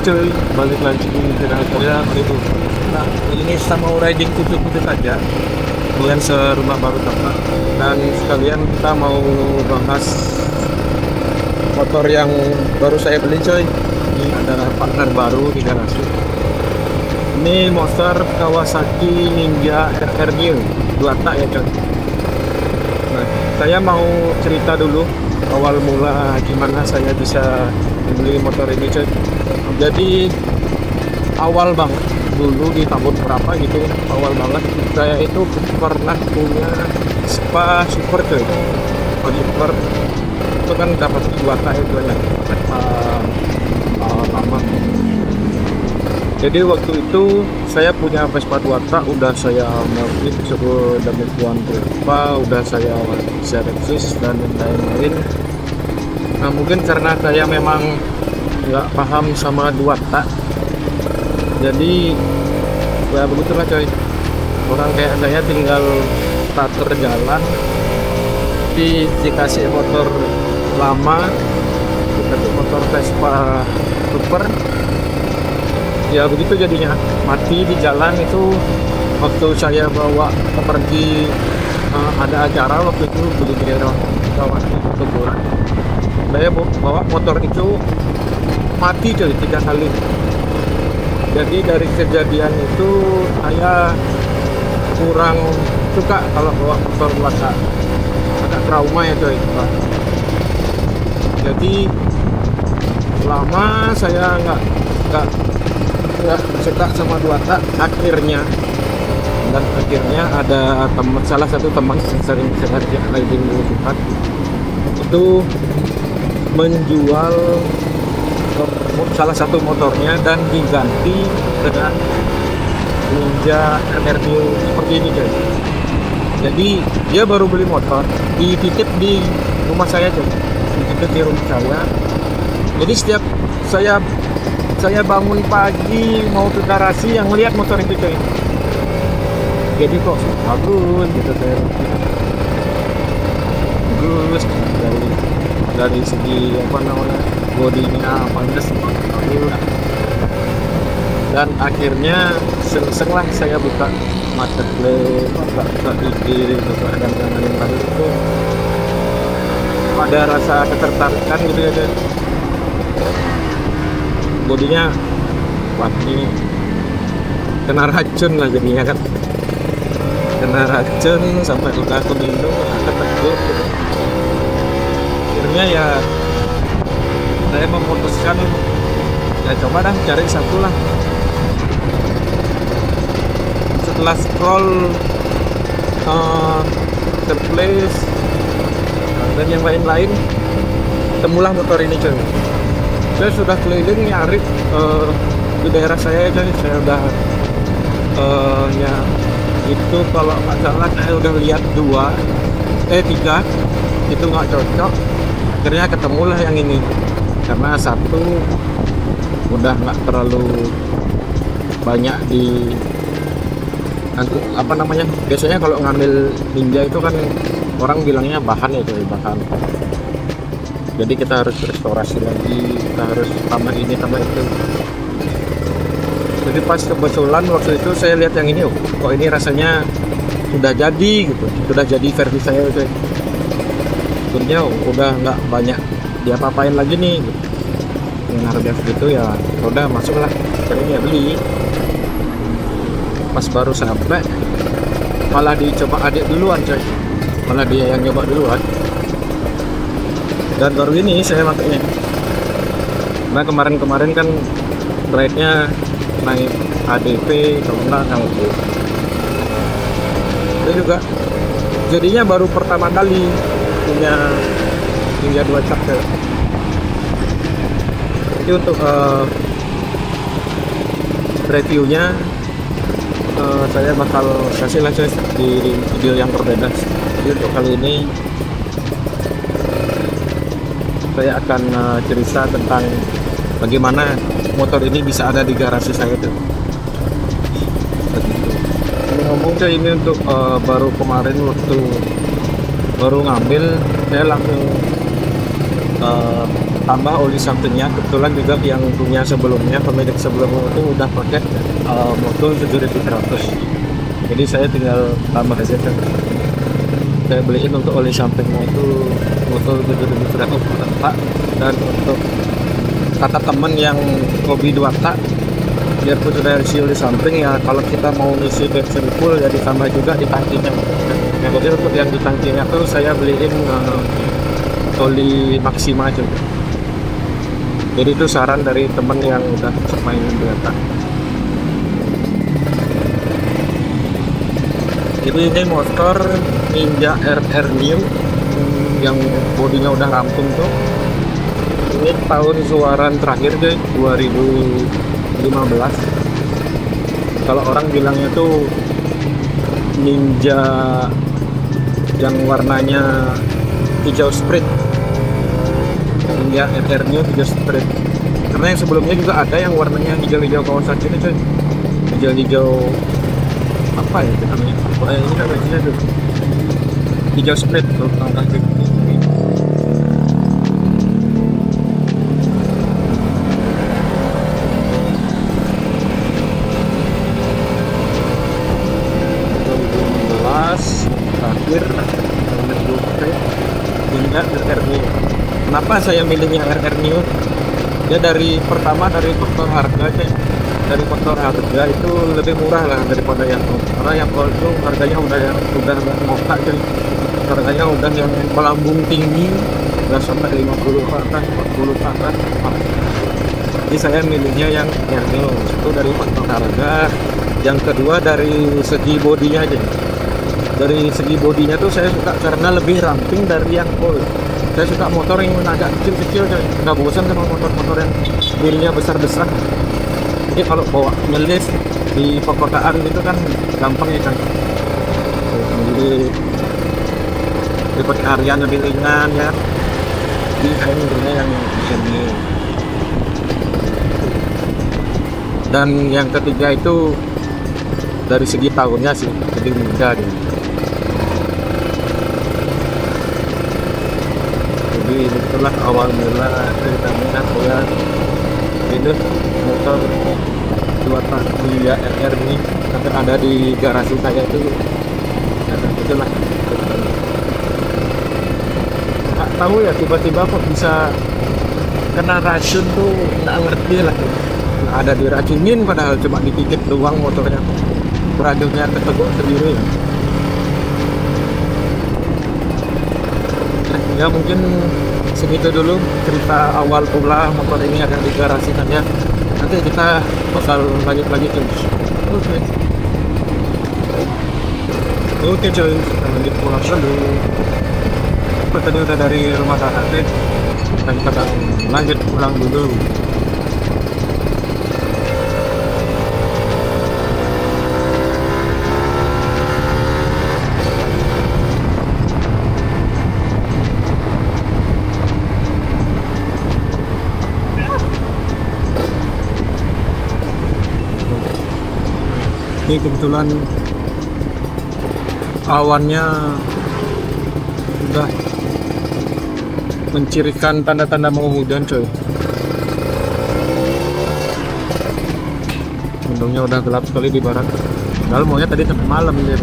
cuy, balik lagi di channel saya itu. Nah, ini sama riding kutu-kutu saja. Kemudian serumah baru teman. Dan sekalian kita mau bahas motor yang baru saya beli coy. Ini ada partner baru di garasi. Ini motor Kawasaki Ninja RR-New 2 tak ya coy. Nah, saya mau cerita dulu awal mula gimana saya bisa beli motor ini coy. Jadi awal banget dulu di tahun berapa gitu, awal banget saya itu pernah punya Vespa Super coy. Vespa Super itu kan dapat 2 tak itu ya, lama. Jadi waktu itu saya punya Vespa 2 tak, udah saya modif suruh demi tuan Vespa, udah saya servis dan lain-lain. Nah mungkin karena saya memang nggak paham sama 2 tak, jadi ya begitulah coy. Orang kayak saya tinggal starter jalan, dikasih motor lama, dikasih motor Vespa Super, ya begitu jadinya. Mati di jalan itu. Waktu saya bawa pergi ada acara waktu itu beli daerah kawan kuburan, saya bawa motor itu mati coy 3 kali. Jadi dari kejadian itu saya kurang suka kalau bawa motor belakang, agak trauma ya coy. Jadi lama saya nggak suka sama 2 tak. Akhirnya ada salah satu teman yang sering saya ajak riding di tempat itu menjual salah satu motornya dan diganti dengan Ninja RR-New seperti ini guys. Jadi dia baru beli motor, dititip di rumah saya coy, dititip di rumah saya. Jadi setiap saya bangun pagi mau ke garasi yang lihat motor itu coy. Jadi kok bagus gitu, saya bagus dari segi apa namanya, bodinya pantas. Dan akhirnya selang saya buka marketplace, buka IG, buka dan lain-lain itu ada rasa ketertarikan gitu ya. Bodinya wah ini kena racun lah jadinya kan, kena racun sampai udah ke minum ketekuk gitu. Akhirnya ya saya memutuskan ya coba dah cari satu lah. Setelah scroll marketplace dan yang lain-lain, temulah motor ini coy. Saya sudah keliling nyari di daerah saya coy. Saya udah ya itu kalau nggak salah saya udah lihat 3 itu nggak cocok. Akhirnya ketemulah yang ini, karena satu udah nggak terlalu banyak di apa namanya, biasanya kalau ngambil Ninja itu kan orang bilangnya bahan ya coy, bahan. Jadi kita harus restorasi lagi, kita harus tambah ini tambah itu. Jadi pas kebetulan waktu itu saya lihat yang ini, kok ini rasanya sudah jadi gitu, sudah jadi versi saya coy. Sebenarnya udah nggak banyak diapa-apain lagi nih gitu. Yang harga segitu ya udah masuklah, akhirnya beli. Pas baru sampai malah dicoba adik duluan coy, malah dia yang nyoba duluan. Dan baru ini saya makanya, nah kemarin kan rate-nya naik ADP kalau enggak naik. Itu juga jadinya baru pertama kali punya Ninja 2 tak. Jadi untuk reviewnya saya bakal kasih lah coy di video yang berbeda. Jadi untuk kali ini saya akan cerita tentang bagaimana motor ini bisa ada di garasi saya tuh. Ngomong coy, ini untuk baru kemarin waktu baru ngambil, saya langsung eh, tambah oli sampingnya. Kebetulan juga yang punya sebelumnya, pemilik sebelumnya itu udah pakai motor 7.100, jadi saya tinggal tambah aja kan. Saya beliin untuk oli sampingnya itu motor 7.100 Pak. Dan untuk kata teman yang hobi 2 tak, biarpun sudah isi oli samping ya, kalau kita mau ngisi bensin full ya ditambah juga di tangkinya. Nah, jadi untuk yang di tangkinya tuh saya beliin oli Maxima juga. Jadi itu saran dari temen yang udah main biasa. Jadi ini motor Ninja RR New yang bodinya udah rampung tuh. Ini tahun keluaran terakhir deh, 2015. Kalau orang bilangnya tuh Ninja yang warnanya hijau sprint, Ninja RR New hijau sprint. Karena yang sebelumnya juga ada yang warnanya hijau-hijau Kawasaki ini coy, hijau-hijau apa ya namanya? Ini kan bajunya tuh hijau sprint tuh, kaki. Terakhir Ninja RR New. Kenapa saya milihnya RR New? Ya dari pertama dari faktor harga aja. Dari faktor harga itu lebih murah lah daripada yang Gold. Karena yang Gold itu harganya udah ngotak jadi harganya udah yang melambung tinggi, udah sampai 50 ke atas, 40 ke atas. Jadi saya milihnya yang New. Itu dari faktor harga. Yang kedua dari segi bodinya aja. Dari segi bodinya tuh saya suka karena lebih ramping dari yang Gold. Saya suka motor yang agak kecil-kecil, nggak bosan sama motor-motor yang dirinya besar-besar. Jadi kalau bawa ngelis di perkotaan gitu kan gampang ya kan. Jadi harian lebih ringan ya. Jadi saya milihnya yang ini. Dan yang ketiga itu dari segi tahunnya sih lebih muda gitu. Jadi itulah awal mula ceritanya saya ini motor 2 tak Ninja RR ini sampai ada di garasi saya itu. Nah, itulah. Nggak tahu ya tiba-tiba kok bisa kena racun tuh, nggak ngerti lah. Nggak ada diracunin padahal cuma dikikit doang motornya. Racunnya keteguk sendiri. Ya mungkin segitu dulu cerita awal pula motor ini ada di garasi saja. Nanti kita bakal lanjut lagi terus. Oke coy, kita lanjut pulang dulu. Tadi udah dari rumah kakak, dan kita lanjut pulang dulu. Ini kebetulan awannya udah mencirikan tanda-tanda mau hujan coy. Mendungnya udah gelap sekali di barat. Padahal maunya tadi sampai malam ya.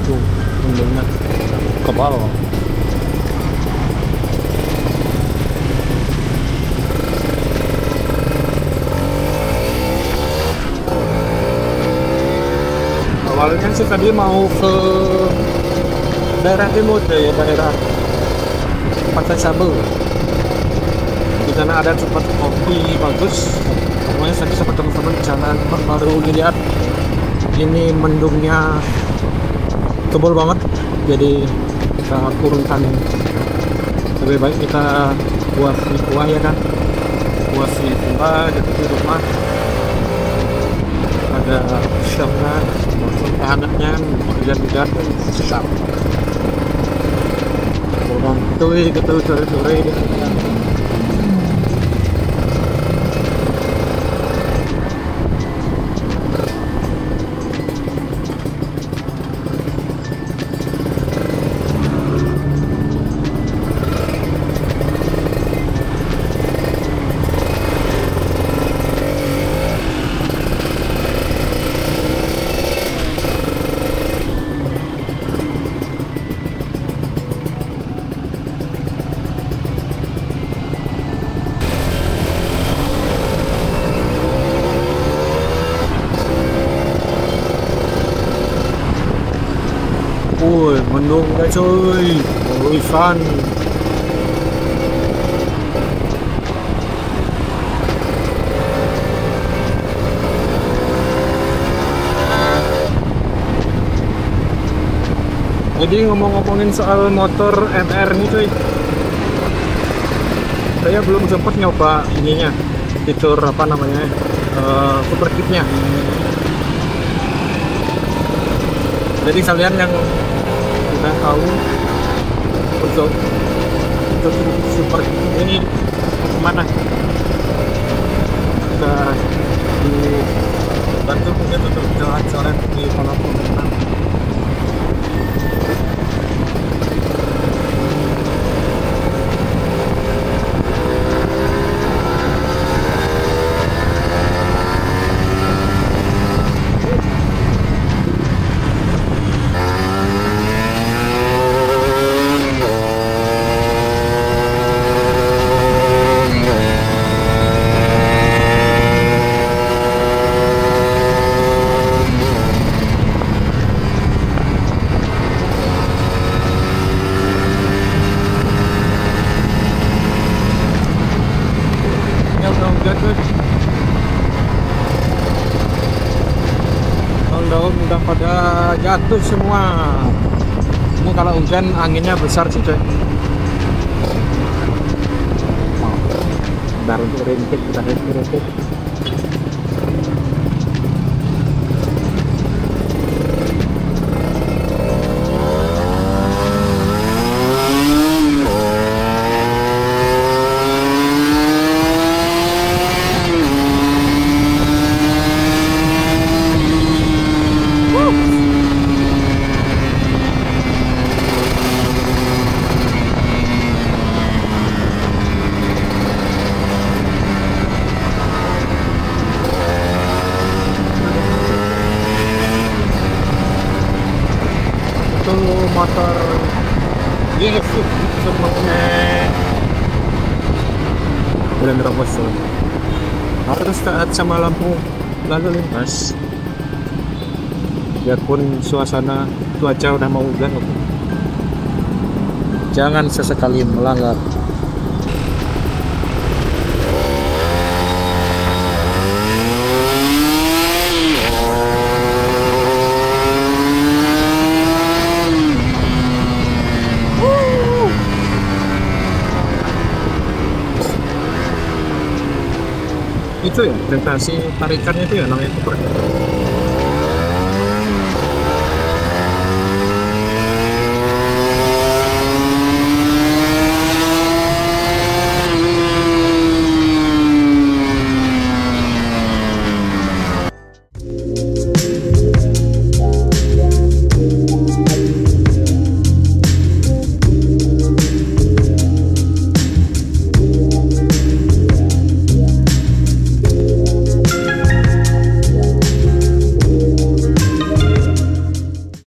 Tuh, mendungnya kebal. Awalnya sih tadi mau ke daerah timur ya, daerah Pantai Sabu. Di sana ada tempat kopi bagus. Pokoknya tadi sama teman-teman di sana baru dilihat ini mendungnya tebal banget. Jadi kita turunkan, lebih baik kita buat di kuah ya kan. Buat di kuah di rumah. Ada syamnya, hangatnya, hujan-hujan sedap. Orang itu sore-sore gitu. Woi, mendung guys cuy. Woi, fun. Jadi ngomong-ngomongin soal motor MR nih cuy, saya belum sempat nyoba ininya, fitur apa namanya, super kitnya. Jadi kalian yang udah tahu untuk super kit ini kemana, kita dibantu mungkin untuk jalan-jalan di kolom komentar. Daun udah pada jatuh semua. Ini kalau hujan anginnya besar sih coy. Bentar untuk rintik, kita rintik. Motor GS semuanya udah nerobos tuh, harus taat sama lampu lalu lintas biarpun suasana cuaca udah mau hujan, jangan sesekali melanggar. Itu ya, tentasi tarikannya itu ya namanya super.